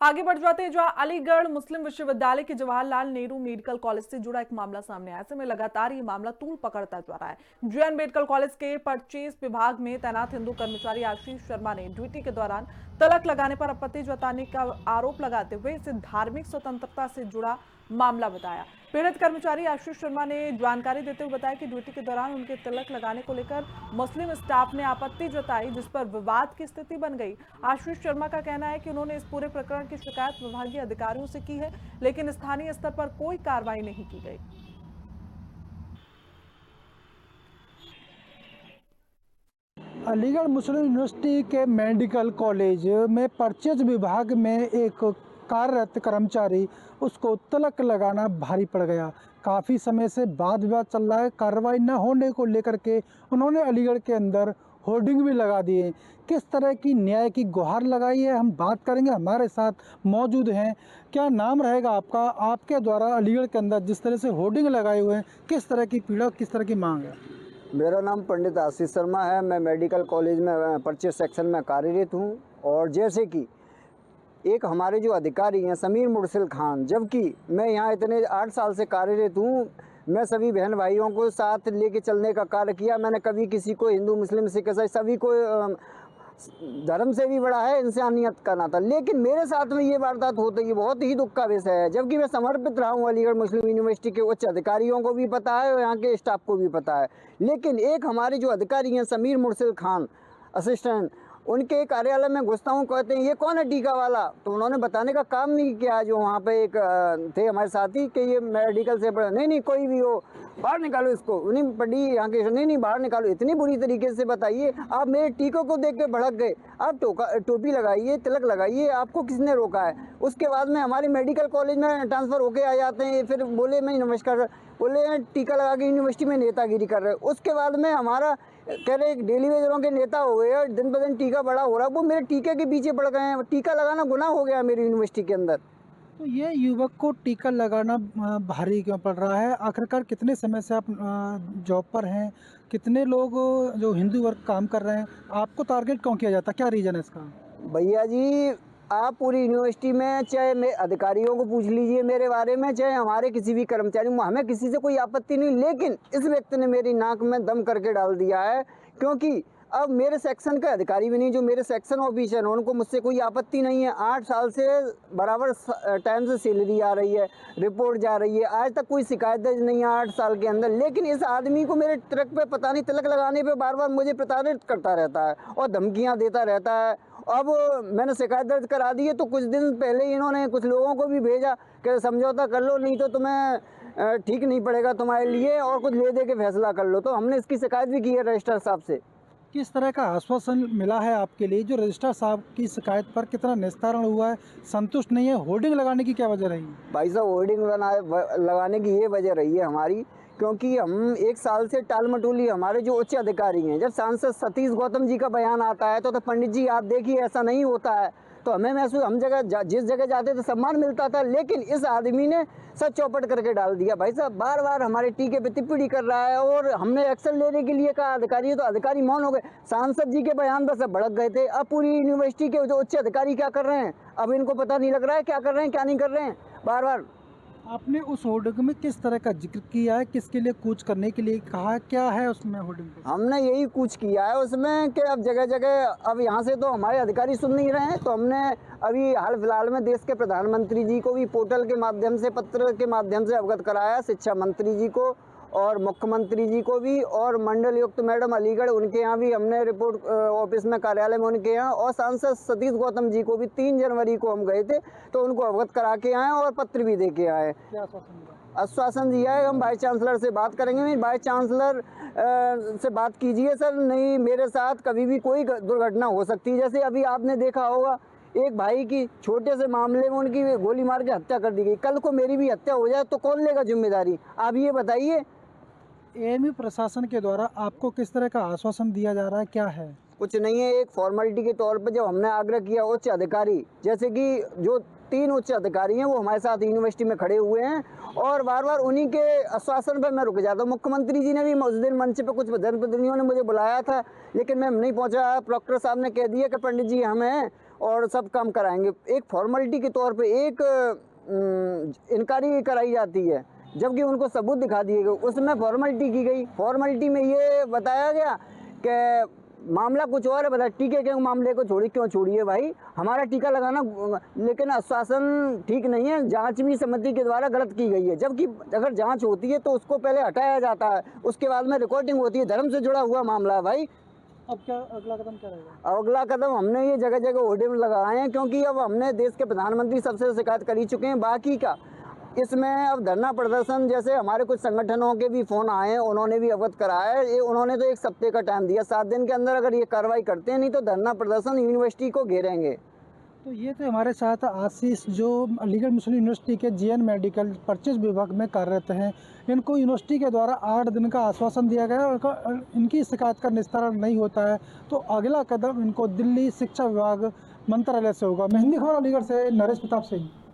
आगे बढ़ जाते हैं, जहां अलीगढ़ मुस्लिम विश्वविद्यालय के जवाहरलाल नेहरू मेडिकल कॉलेज से जुड़ा एक मामला सामने आया। ऐसे में लगातार ये मामला तूल पकड़ता जा रहा है। जेएन मेडिकल कॉलेज के परचेज विभाग में तैनात हिंदू कर्मचारी आशीष शर्मा ने ड्यूटी के दौरान तलक लगाने पर आपत्ति जताने का आरोप लगाते हुए इसे धार्मिक स्वतंत्रता से जुड़ा मामला बताया। पीड़ित कर्मचारी आशीष शर्मा ने जानकारी देते हुए बताया कि ड्यूटी के दौरान उनके तिलक लगाने को लेकर मुस्लिम स्टाफ ने आपत्ति जताई, जिस पर विवाद की स्थिति बन गई। आशीष शर्मा का कहना है कि उन्होंने इस पूरे प्रकरण की शिकायत विभागीय अधिकारियों से की है, लेकिन स्थानीय स्तर पर कोई कार्रवाई नहीं की गई। अलीगढ़ मुस्लिम यूनिवर्सिटी के मेडिकल कॉलेज में परचेज विभाग में एक कार्यरत कर्मचारी उसको तिलक लगाना भारी पड़ गया। काफ़ी समय से वाद विवाद चल रहा है। कार्रवाई न होने को लेकर के उन्होंने अलीगढ़ के अंदर होर्डिंग भी लगा दिए। किस तरह की न्याय की गुहार लगाई है, हम बात करेंगे। हमारे साथ मौजूद हैं। क्या नाम रहेगा आपका? आपके द्वारा अलीगढ़ के अंदर जिस तरह से होर्डिंग लगाए हुए हैं, किस तरह की पीड़ा, किस तरह की मांग है? मेरा नाम पंडित आशीष शर्मा है। मैं मेडिकल कॉलेज में परचेज सेक्शन में कार्यरत हूँ। और जैसे कि एक हमारे जो अधिकारी हैं समीर मुर्सिल खान, जबकि मैं यहाँ इतने 8 साल से कार्यरत हूँ, मैं सभी बहन भाइयों को साथ लेके चलने का कार्य किया। मैंने कभी किसी को हिंदू मुस्लिम सिख ईसाई सभी को धर्म से भी बड़ा है, इंसानियत का नाता, लेकिन मेरे साथ में ये वारदात होती है, बहुत ही दुख का विषय है। जबकि मैं समर्पित रहा हूँ अलीगढ़ मुस्लिम यूनिवर्सिटी के उच्च अधिकारियों को भी पता है और यहाँ के स्टाफ को भी पता है, लेकिन एक हमारे जो अधिकारी हैं समीर मुर्सिल खान असिस्टेंट, उनके कार्यालय में घुसता हूँ, कहते हैं ये कौन है टीका वाला, तो उन्होंने बताने का काम नहीं किया। जो वहाँ पे एक थे हमारे साथी कि ये मेडिकल से पढ़ा, नहीं कोई भी हो, बाहर निकालो इसको। उन्हीं पढ़ी यहाँ के, नहीं बाहर निकालो। इतनी बुरी तरीके से बताइए, आप मेरे टीकों को देख के भड़क गए। आप टोपी लगाइए, तिलक लगाइए, आपको किसने रोका है? उसके बाद में हमारे मेडिकल कॉलेज में ट्रांसफ़र होके आ जाते हैं, फिर बोले मैं नमस्कार, बोले टीका लगा के यूनिवर्सिटी में नेतागिरी कर रहे। उसके बाद में हमारा कह रहे डेली वेजरों के नेता हो गए और दिन ब दिन टीका बड़ा हो रहा है, वो मेरे टीके के पीछे पड़ गए हैं। टीका लगाना गुनाह हो गया मेरी यूनिवर्सिटी के अंदर। तो ये युवक को टीका लगाना भारी क्यों पड़ रहा है? आखिरकार कितने समय से आप जॉब पर हैं? कितने लोग जो हिंदू वर्ग काम कर रहे हैं, आपको टारगेट क्यों किया जाता है? क्या रीज़न है इसका? भैया जी, आप पूरी यूनिवर्सिटी में चाहे मैं अधिकारियों को पूछ लीजिए मेरे बारे में, चाहे हमारे किसी भी कर्मचारी, हमें किसी से कोई आपत्ति नहीं, लेकिन इस व्यक्ति ने मेरी नाक में दम करके डाल दिया है। क्योंकि अब मेरे सेक्शन का अधिकारी भी नहीं, जो मेरे सेक्शन ऑफिसर हैं उनको मुझसे कोई आपत्ति नहीं है। 8 साल से बराबर टाइम से सैलरी आ रही है, रिपोर्ट जा रही है, आज तक कोई शिकायत दर्ज नहीं है 8 साल के अंदर। लेकिन इस आदमी को मेरे ट्रक पे पता नहीं तिलक लगाने पे बार बार मुझे प्रताड़ित करता रहता है और धमकियां देता रहता है। अब मैंने शिकायत दर्ज करा दी है, तो कुछ दिन पहले इन्होंने कुछ लोगों को भी भेजा कि समझौता कर लो, नहीं तो तुम्हें ठीक नहीं पड़ेगा तुम्हारे लिए, और कुछ ले दे के फैसला कर लो। तो हमने इसकी शिकायत भी की है रजिस्ट्रार साहब से। किस तरह का आश्वासन मिला है आपके लिए? जो रजिस्ट्रार साहब की शिकायत पर कितना निस्तारण हुआ है? संतुष्ट नहीं है? होर्डिंग लगाने की क्या वजह रही? भाई साहब, होर्डिंग लगाने की ये वजह रही है हमारी, क्योंकि हम 1 साल से टाल मटोली, हमारे जो उच्च अधिकारी हैं, जब सांसद सतीश गौतम जी का बयान आता है तो पंडित जी आप देखिए ऐसा नहीं होता है, तो हमें महसूस, हम जिस जगह जाते थे सम्मान मिलता था, लेकिन इस आदमी ने सब चौपट करके डाल दिया। भाई साहब, बार बार हमारे टीके पे टिप्पणी कर रहा है और हमने एक्शन लेने के लिए कहा अधिकारी, तो अधिकारी मौन हो गए। सांसद जी के बयान पर सब भड़क गए थे। अब पूरी यूनिवर्सिटी के जो उच्च अधिकारी क्या कर रहे हैं, अब इनको पता नहीं लग रहा है क्या कर रहे हैं क्या नहीं कर रहे हैं। बार बार आपने उस होर्डिंग में किस तरह का जिक्र किया है? किसके लिए कूच करने के लिए कहा है? क्या है उसमें होर्डिंग पे? हमने यही कुछ किया है उसमें कि अब जगह जगह, अब यहाँ से तो हमारे अधिकारी सुन नहीं रहे हैं, तो हमने अभी हाल फिलहाल में देश के प्रधानमंत्री जी को भी पोर्टल के माध्यम से, पत्र के माध्यम से अवगत कराया, शिक्षा मंत्री जी को और मुख्यमंत्री जी को भी, और मंडल युक्त मैडम अलीगढ़, उनके यहाँ भी हमने रिपोर्ट ऑफिस में, कार्यालय में उनके यहाँ, और सांसद सतीश गौतम जी को भी 3 जनवरी को हम गए थे, तो उनको अवगत करा के आए और पत्र भी दे के आए। क्या आश्वासन मिला? आश्वासन दिया है हम वाइस चांसलर से बात करेंगे। वाइस चांसलर से बात कीजिए सर, नहीं मेरे साथ कभी भी कोई दुर्घटना हो सकती है। जैसे अभी आपने देखा होगा, एक भाई की छोटे से मामले में उनकी गोली मार के हत्या कर दी गई, कल को मेरी भी हत्या हो जाए तो कौन लेगा जिम्मेदारी? आप ये बताइए। एएमयू प्रशासन के द्वारा आपको किस तरह का आश्वासन दिया जा रहा है? क्या है? कुछ नहीं है, एक फॉर्मेलिटी के तौर पर जब हमने आग्रह किया उच्च अधिकारी, जैसे कि जो 3 उच्च अधिकारी हैं वो हमारे साथ यूनिवर्सिटी में खड़े हुए हैं, और बार बार उन्हीं के आश्वासन पर मैं रुक जाता हूँ। मुख्यमंत्री जी ने भी उस दिन मंच पे कुछ जनप्रतिनिधियों ने मुझे बुलाया था, लेकिन मैं नहीं पहुँचा। प्रॉक्टर साहब ने कह दिया कि पंडित जी हम हैं, और सब काम कराएंगे। एक फॉर्मेलिटी के तौर पे एक इंक्वायरी कराई जाती है, जबकि उनको सबूत दिखा दिए गए, उसमें फॉर्मेलिटी की गई। फॉर्मेलिटी में ये बताया गया कि मामला कुछ और है, बता टीके के मामले को क्यों छोड़िए भाई, हमारा टीका लगाना, लेकिन आश्वासन ठीक नहीं है। जांच भी समिति के द्वारा गलत की गई है, जबकि अगर जांच होती है तो उसको पहले हटाया जाता है, उसके बाद में रिकॉर्डिंग होती है। धर्म से जुड़ा हुआ मामला है भाई। अब क्या अगला कदम क्या रहेगा? अगला कदम हमने ये जगह जगह होर्डिंग लगाए हैं, क्योंकि अब हमने देश के प्रधानमंत्री सबसे शिकायत कर चुके हैं। बाकी का इसमें अब धरना प्रदर्शन, जैसे हमारे कुछ संगठनों के भी फ़ोन आए हैं, उन्होंने भी अवगत कराया है। ये उन्होंने तो 1 हफ्ते का टाइम दिया, 7 दिन के अंदर अगर ये कार्रवाई करते हैं, नहीं तो धरना प्रदर्शन यूनिवर्सिटी को घेरेंगे। तो ये थे हमारे साथ आशीष, जो अलीगढ़ मुस्लिम यूनिवर्सिटी के जीएन मेडिकल परचेज विभाग में कार्यरत हैं। इनको यूनिवर्सिटी के द्वारा 8 दिन का आश्वासन दिया गया और इनकी शिकायत का निस्तारण नहीं होता है तो अगला कदम इनको दिल्ली शिक्षा विभाग मंत्रालय से होगा। मेहंदी खबर, अलीगढ़ से नरेश प्रताप सिंह।